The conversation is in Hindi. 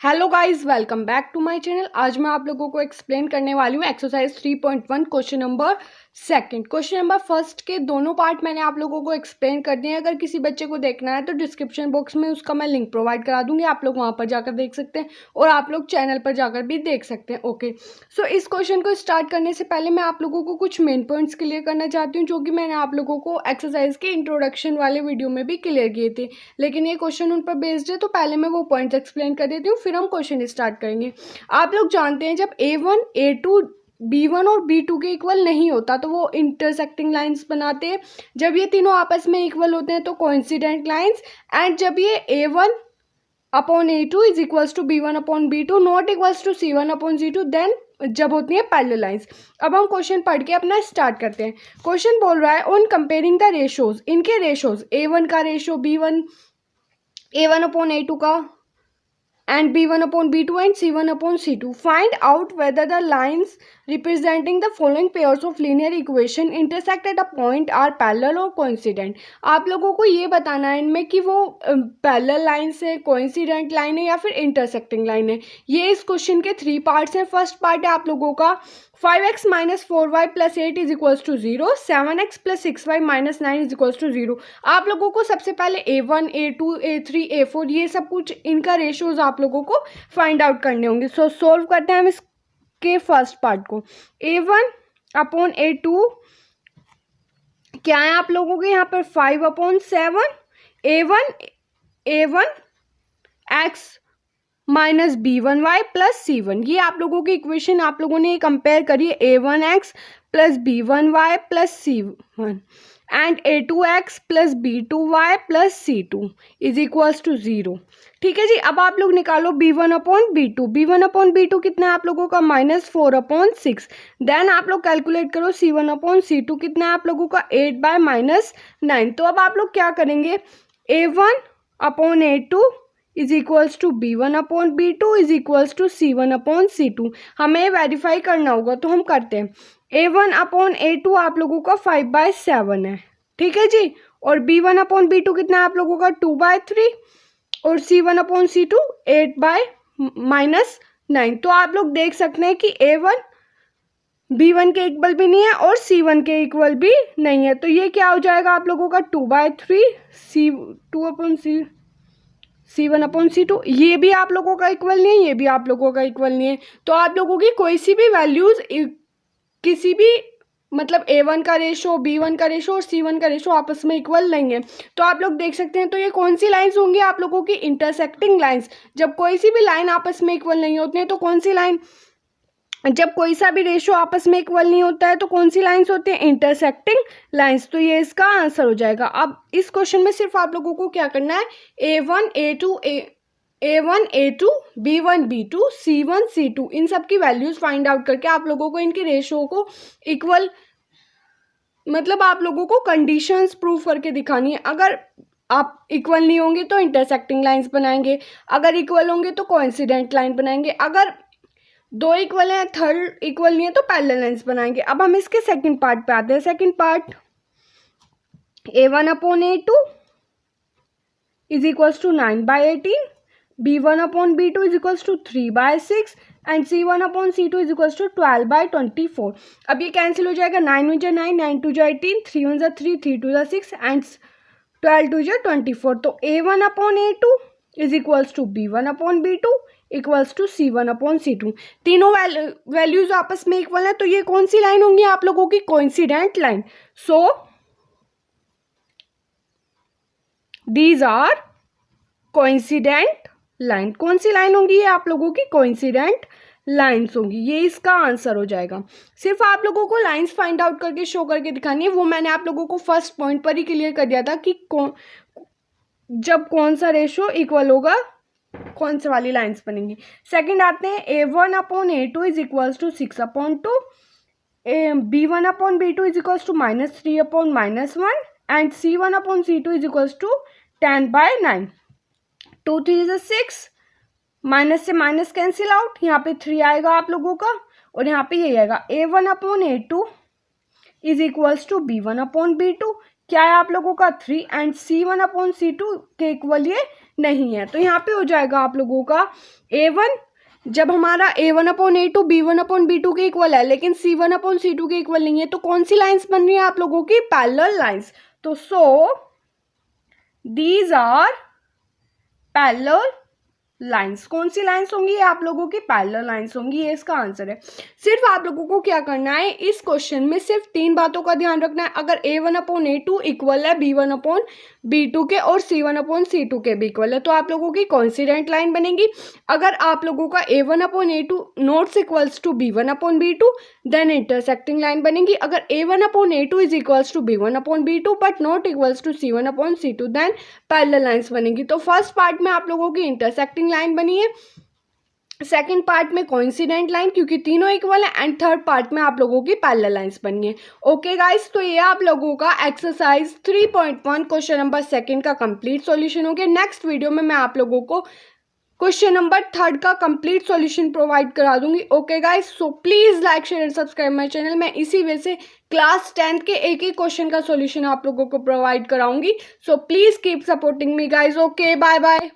Hello guys, welcome back to my channel. आज मैं आप लोगों को एक्सप्लेन करने वाली हूँ exercise 3.1 question number second. Question number first के दोनों पार्ट मैंने आप लोगों को एक्सप्लेन कर दिए हैं। अगर किसी बच्चे को देखना है तो डिस्क्रिप्शन बॉक्स में उसका मैं लिंक प्रोवाइड करा दूंगी, आप लोग वहाँ पर जाकर देख सकते हैं और आप लोग चैनल पर जाकर भी देख सकते हैं। ओके, सो इस क्वेश्चन को स्टार्ट करने से पहले मैं आप लोगों को कुछ मेन पॉइंट्स क्लियर करना चाहती हूँ, जो कि मैंने आप लोगों को एक्सरसाइज के इंट्रोडक्शन वाले वीडियो में भी क्लियर किए थे, लेकिन ये क्वेश्चन उन पर बेस्ड है, तो पहले मैं वो पॉइंट्स एक्सप्लेन कर देती हूँ, फिर हम क्वेश्चन स्टार्ट करेंगे। आप लोग जानते हैं जब A1 A2 B1 और B2 के इक्वल नहीं होता तो वो इंटरसेक्टिंग लाइंस बनाते हैं। जब ये तीनों आपस में इक्वल होते हैं तो कोइंसिडेंट लाइंस। एंड जब ये A1 upon A2 is equals to B1 upon B2 not equals to C1 upon C2 then जब होती है पैरेलल लाइंस। अब हम क्वेश्चन पढ़ के अपना स्टार्ट करते हैं। क्वेश्चन बोल रहा है ऑन कंपेयरिंग द रेशोज, इनके रेशोज A1 का रेशो A1 अपॉन A2 का and B1 upon B2 and C1 upon C2. Find out whether the lines representing the following pairs of linear equation intersect at a point are parallel or coincident. आप लोगों को ये बताना है इनमें कि वो पैरेलल लाइन है, कोइंसिडेंट लाइन है या फिर इंटरसेक्टिंग लाइन है। ये इस क्वेश्चन के 3 पार्ट्स हैं। फर्स्ट पार्ट है आप लोगों का 5x minus 4y plus 8 is equals to 0, 7x plus 6y minus 9 is equals to 0। आप लोगों को सबसे पहले A1 A2 A3 A4 ये सब कुछ इनका रेशोज आप लोगों को फाइंड आउट करने होंगे। सो सोल्व करते हैं हम इसके फर्स्ट पार्ट को। A1 अपॉन A2 क्या है आप लोगों के यहाँ पर 5 upon 7, A1 x minus B1y plus C1। ये आप लोगों की इक्वेशन आप लोगों ने कंपेयर करी A1x plus B1y plus C1 and A2x plus B2y plus C2 is equals to 0। ठीक है जी। अब आप लोग निकालो B1 upon B2। B1 upon B2 कितना है आप लोगों का माइनस 4 अपॉन 6। देन आप लोग कैलकुलेट करो C1 अपॉन C2 कितना है आप लोगों का 8 बाय माइनस 9। तो अब आप लोग क्या करेंगे, A1 upon A2 is equals to B1 upon B2 is equals to C1 upon C2। हमें वेरीफाई करना होगा तो हम करते हैं। A1 अपॉन A2 आप लोगों का 5/7 है, ठीक है जी। और B1 अपॉन B2 कितना है आप लोगों का 2/3 और C1 upon C2 8 bye minus 9। तो आप लोग देख सकते हैं कि A1 B1 के इक्वल भी नहीं है और C1 के इक्वल भी नहीं है। तो ये क्या हो जाएगा आप लोगों का 2/3 C2 upon C1 upon C2। ये भी आप लोगों का इक्वल नहीं है, ये भी आप लोगों का इक्वल नहीं है। तो आप लोगों की कोई सी भी वैल्यूज किसी भी मतलब A1 का रेशो, B1 का रेशो और C1 का रेशो आपस में इक्वल नहीं है। तो आप लोग देख सकते हैं। तो ये कौन सी लाइंस होंगी आप लोगों की, इंटरसेक्टिंग लाइंस। जब कोई सी भी लाइन आपस में इक्वल नहीं होती है तो कौन सी लाइन, जब कोई सा भी रेशो आपस में इक्वल नहीं होता है तो कौन सी लाइंस होती हैं, इंटरसेक्टिंग लाइंस। तो ये इसका आंसर हो जाएगा। अब इस क्वेश्चन में सिर्फ आप लोगों को क्या करना है, A1 A2 B1 B2 C1 C2 इन सब की वैल्यूज फाइंड आउट करके आप लोगों को इनके रेशो को इक्वल मतलब आप लोगों को कंडीशंस प्रूव करके दिखानी है। अगर आप इक्वल नहीं होंगे तो इंटरसेक्टिंग लाइंस बनाएंगे, अगर इक्वल होंगे तो कोइंसिडेंट लाइन बनाएंगे, अगर दो इक्वल हैं थर्ड इक्वल नहीं है तो पैरेलल लाइंस बनाएंगे। अब हम इसके सेकंड पार्ट पे आते हैं। Second part A1 upon A2 is equals to 9/18, B1 upon B2 is equals to 3/6 and C1 upon C2 is equals to 12/24। अब ये कैंसिल हो जाएगा, 9 1 9, 9 2 18, 3 1 3, 3 2 6 एंड 12 2 24। तो A1 upon A2 is equals to B1 upon B2 equals to C1 upon C2। तीनों वैल्यूज आपस में इक्वल है। तो ये कौन सी लाइन होंगी आप लोगों की, coincident line. So these are coincident line. कौन सी लाइन होंगी ये आप लोगों की, कोइंसिडेंट लाइन्स होंगी। ये इसका आंसर हो जाएगा। सिर्फ आप लोगों को लाइंस फाइंड आउट करके शो करके दिखानी है। वो मैंने आप लोगों को फर्स्ट पॉइंट पर ही क्लियर कर दिया था कि जब कौन सा रेशो इक्वल होगा कौन से वाली लाइंस बनेंगी। सेकंड आते हैं A1 upon A2 is equals to 6 upon 2, B1 upon B2 is equals to -3 upon -1 and C1 upon C2 is equals to 10/9। 2 3 is 6, minus से माइनस कैंसिल आउट, यहाँ पे 3 आएगा आप लोगों का और यहाँ पे ये आएगा A1 upon A2 is equals to B1 upon B2। क्या है आप लोगों का 3 एंड C1 अपॉन C2 के इक्वल ये नहीं है। तो यहाँ पे हो जाएगा आप लोगों का A1, जब हमारा A1/A2 B1/B2 के इक्वल है लेकिन C1/C2 के इक्वल नहीं है, तो कौन सी लाइंस बन रही है आप लोगों की? Parallel lines. तो so these are parallel lines. कौन सी लाइंस होंगी? आप लोगों की पैरेलल लाइंस होंगी। ये इसका आंसर है। सिर्फ आप लोगों को क्या करना है, इस क्वेश्चन में सिर्फ 3 बातों का ध्यान रखना है। अगर A1/A2 इक्वल है B1/B2 के और C1/C2 के भी इक्वल है तो आप लोगों की कोइंसिडेंट लाइन बनेगी। अगर आप लोगों का A1/A2 not equals to B1/B2 then intersecting line बनेगी। अगर A1/A2 is equals to B1/B2 but not equals to C1/C2 then parallel lines बनेगी। तो फर्स्ट पार्ट में आप लोगों की इंटरसेक्टिंग लाइन बनी है, सेकेंड पार्ट में कोइंसिडेंट लाइन क्योंकि तीनों इक्वल है, एंड थर्ड पार्ट में आप लोगों की पैरेलल लाइंस बनी है। ओके गाइस, तो ये आप लोगों का एक्सरसाइज 3.1 क्वेश्चन नंबर 2 का कंप्लीट सॉल्यूशन हो गया। नेक्स्ट वीडियो में मैं आप लोगों को क्वेश्चन नंबर 3 का कंप्लीट सॉल्यूशन प्रोवाइड करा दूंगी। Okay guys, so please like share and subscribe my channel. मैं इसी वे से क्लास 10 के एक क्वेश्चन का सॉल्यूशन आप लोगों को प्रोवाइड कराऊंगी। So please keep supporting me guys. Okay, bye bye.